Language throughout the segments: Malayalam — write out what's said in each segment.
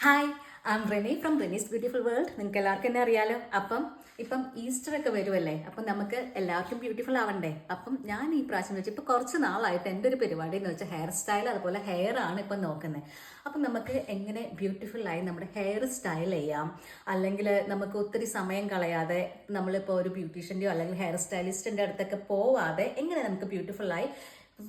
Hi, I am Reni from Reni's beautiful world. നിങ്ങൾക്ക് എല്ലാവർക്കും എന്നെ അറിയാലോ. ഇപ്പം ഈസ്റ്റർ ഒക്കെ വരുമല്ലേ, അപ്പം നമുക്ക് എല്ലാവർക്കും ബ്യൂട്ടിഫുൾ ആവണ്ടേ. അപ്പം ഞാൻ ഈ പ്രാവശ്യം വെച്ച് ഇപ്പം കുറച്ച് നാളായിട്ട് എൻ്റെ ഒരു പരിപാടി എന്ന് വെച്ചാൽ ഹെയർ സ്റ്റൈൽ അതുപോലെ ഹെയർ ആണ് ഇപ്പം നോക്കുന്നത്. അപ്പം നമുക്ക് എങ്ങനെ ബ്യൂട്ടിഫുള്ളായി നമ്മുടെ ഹെയർ സ്റ്റൈൽ ചെയ്യാം, അല്ലെങ്കിൽ നമുക്ക് ഒത്തിരി സമയം കളയാതെ നമ്മളിപ്പോൾ ഒരു ബ്യൂട്ടീഷ്യൻ്റെയോ അല്ലെങ്കിൽ ഹെയർ സ്റ്റൈലിസ്റ്റിൻ്റെ അടുത്തൊക്കെ പോവാതെ എങ്ങനെ നമുക്ക് ബ്യൂട്ടിഫുള്ളായി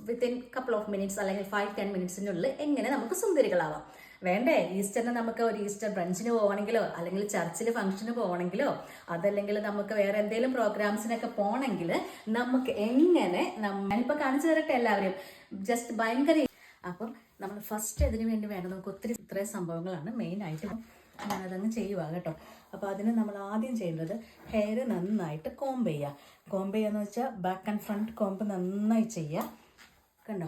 വിത്തിൻ കപ്പിൾ ഓഫ് മിനിറ്റ്സ് അല്ലെങ്കിൽ 5-10 മിനിറ്റ്സിനുള്ളിൽ എങ്ങനെ നമുക്ക് സുന്ദരികളാവാം. വേണ്ടേ, ഈസ്റ്ററിന് നമുക്ക് ഒരു ഈസ്റ്റർ ബ്രഞ്ചിന് പോകണമെങ്കിലോ അല്ലെങ്കിൽ ചർച്ചിൽ ഫംഗ്ഷന് പോകണമെങ്കിലോ അതല്ലെങ്കിൽ നമുക്ക് വേറെ എന്തെങ്കിലും പ്രോഗ്രാംസിനൊക്കെ പോകണമെങ്കിൽ നമുക്ക് എങ്ങനെ ഞാനിപ്പോൾ കാണിച്ചു തരട്ടെ എല്ലാവരും. ജസ്റ്റ് ഭയങ്കര. അപ്പം നമ്മൾ ഫസ്റ്റ് ഇതിന് വേണ്ടി വേണ്ട നമുക്ക് ഒത്തിരി ഇത്രയും സംഭവങ്ങളാണ് മെയിനായിട്ട്. ഞാനതങ്ങ് ചെയ്യുക കേട്ടോ. അപ്പോൾ അതിന് നമ്മൾ ആദ്യം ചെയ്യേണ്ടത് ഹെയർ നന്നായിട്ട് കോംബ് ചെയ്യുക. കോംബ് ചെയ്യുക എന്ന് വെച്ചാൽ ബാക്ക് ആൻഡ് ഫ്രണ്ട് കോംബ് നന്നായി ചെയ്യുക. കണ്ടോ,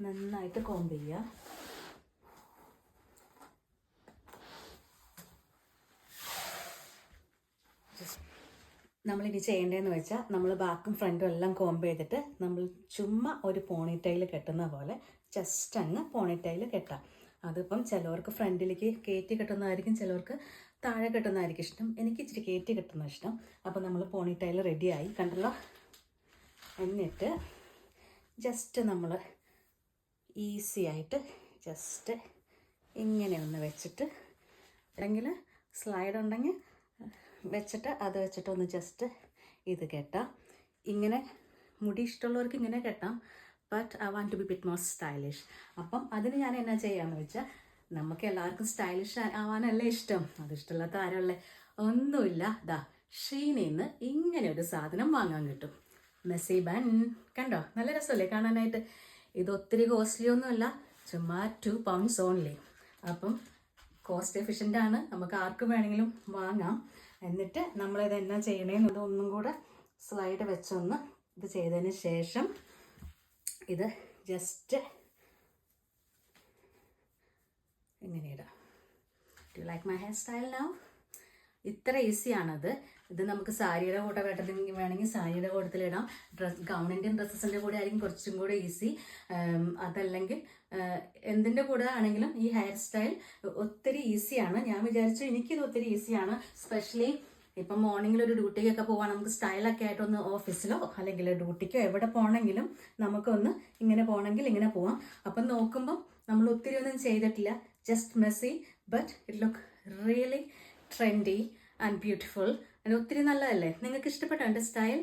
നന്നായിട്ട് കോംബ് ചെയ്യുക. നമ്മളിനി ചെയ്യേണ്ടതെന്ന് വെച്ചാൽ നമ്മൾ ബാക്കും ഫ്രണ്ടും എല്ലാം കോംബ് ചെയ്തിട്ട് നമ്മൾ ചുമ്മാ ഒരു പോണിറ്റൈൽ കെട്ടുന്ന പോലെ ജസ്റ്റ് അങ്ങ് പോണിറ്റൈൽ കെട്ടാം. അതിപ്പം ചിലവർക്ക് ഫ്രണ്ടിലേക്ക് കയറ്റി കെട്ടുന്നതായിരിക്കും, ചിലവർക്ക് താഴെ കെട്ടുന്നതായിരിക്കും ഇഷ്ടം. എനിക്ക് ഇച്ചിരി കയറ്റി കെട്ടുന്ന ഇഷ്ടം. അപ്പോൾ നമ്മൾ പോണിറ്റൈൽ റെഡിയായി കണ്ടല്ലോ. എന്നിട്ട് ജസ്റ്റ് നമ്മൾ ഈസി ആയിട്ട് ജസ്റ്റ് ഇങ്ങനെ ഒന്ന് വെച്ചിട്ട്, അല്ലെങ്കിൽ സ്ലൈഡ് ഉണ്ടെങ്കിൽ വെച്ചിട്ട് അത് വെച്ചിട്ട് ഒന്ന് ജസ്റ്റ് ഇത് കെട്ടാം. ഇങ്ങനെ മുടി ഇഷ്ടമുള്ളവർക്ക് ഇങ്ങനെ കെട്ടാം. But I want to be bit more stylish. അപ്പം അതിന് ഞാൻ എന്നാ ചെയ്യാമെന്ന് വെച്ചാൽ, നമുക്ക് എല്ലാവർക്കും സ്റ്റൈലിഷ് ആവാനല്ലേ ഇഷ്ടം. അതിഷ്ടമില്ലാത്ത ആരല്ലേ? ഒന്നുമില്ല, ദാ ഷീനിന്ന് ഇങ്ങനെ ഒരു സാധനം വാങ്ങാൻ കിട്ടും. Messi bun. കണ്ടോ, നല്ല രസമല്ലേ കാണാനായിട്ട്. ഇത് ഒത്തിരി കോസ്റ്റ്ലി ഒന്നുമല്ല, ചുമ്മാ 2 pounds ഓൺലി. അപ്പം കോസ്റ്റ് എഫിഷ്യൻ്റ് ആണ്, നമുക്ക് ആർക്കും വേണമെങ്കിലും വാങ്ങാം. എന്നിട്ട് നമ്മളിത് എന്നാ ചെയ്യണേന്ന് ഒന്നും കൂടെ സ്ലൈഡ് വെച്ചൊന്ന് ഇത് ചെയ്തതിന് ശേഷം ഇത് ജസ്റ്റ് ഇങ്ങനെ ഇടാം. Do you like my hair style now? ഇത്ര ഈസിയാണത്. ഇത് നമുക്ക് സാരിയുടെ കൂടെ വേണമെങ്കിൽ സാരിയുടെ കൂട്ടത്തിലിടാം. ഗൗണിൻ്റെയും ഡ്രസ്സസിൻ്റെ കൂടെ ആയിരിക്കും കുറച്ചും കൂടെ ഈസി. അതല്ലെങ്കിൽ എന്തിൻ്റെ കൂടെ ആണെങ്കിലും ഈ ഹെയർ സ്റ്റൈൽ ഒത്തിരി ഈസിയാണ്. ഞാൻ വിചാരിച്ചു എനിക്കിത് ഒത്തിരി ഈസിയാണ്. സ്പെഷ്യലി ഇപ്പം മോർണിംഗിൽ ഒരു ഡ്യൂട്ടിക്കൊക്കെ പോകാൻ നമുക്ക് സ്റ്റൈലൊക്കെ ആയിട്ടൊന്ന് ഓഫീസിലോ അല്ലെങ്കിൽ ഡ്യൂട്ടിക്കോ എവിടെ പോകണമെങ്കിലും നമുക്കൊന്ന് ഇങ്ങനെ പോകണമെങ്കിൽ ഇങ്ങനെ പോവാം. അപ്പം നോക്കുമ്പം നമ്മൾ ഒത്തിരി ഒന്നും ചെയ്തിട്ടില്ല. Just Messi but it look really trendy and beautiful. അത് ഒത്തിരി നല്ലതല്ലേ? നിങ്ങൾക്ക് ഇഷ്ടപ്പെട്ടോ എൻ്റെ സ്റ്റൈൽ?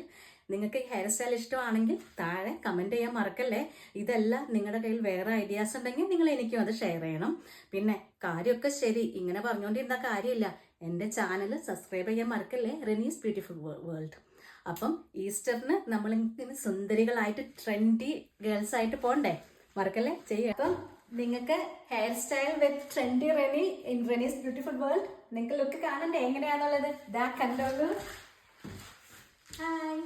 നിങ്ങൾക്ക് ഈ ഹെയർ സ്റ്റൈൽ ഇഷ്ടമാണെങ്കിൽ താഴെ കമൻറ്റ് ചെയ്യാൻ മറക്കല്ലേ. ഇതല്ല, നിങ്ങളുടെ കയ്യിൽ വേറെ ഐഡിയാസ് ഉണ്ടെങ്കിൽ നിങ്ങൾ എനിക്കും അത് ഷെയർ ചെയ്യണം. പിന്നെ കാര്യമൊക്കെ ശരി, ഇങ്ങനെ പറഞ്ഞുകൊണ്ടിരുന്ന കാര്യമില്ല. എൻ്റെ ചാനൽ സബ്സ്ക്രൈബ് ചെയ്യാൻ മറക്കല്ലേ, റെനീസ് ബ്യൂട്ടിഫുൾ വേൾഡ്. അപ്പം ഈസ്റ്ററിന് നമ്മളിങ്ങനെ സുന്ദരികളായിട്ട് ട്രെൻഡി ഗേൾസ് ആയിട്ട് പോകണ്ടേ? മറക്കല്ലേ, ചെയ്യാം. അപ്പം നിങ്ങൾക്ക് hair style with trendy Reni in Reni's beautiful world നിങ്ങൾക്ക് ലുക്ക് കാണണ്ടേ എങ്ങനെയാണെന്നുള്ളത്? ദാ കണ്ടോളൂ. ഹായ്.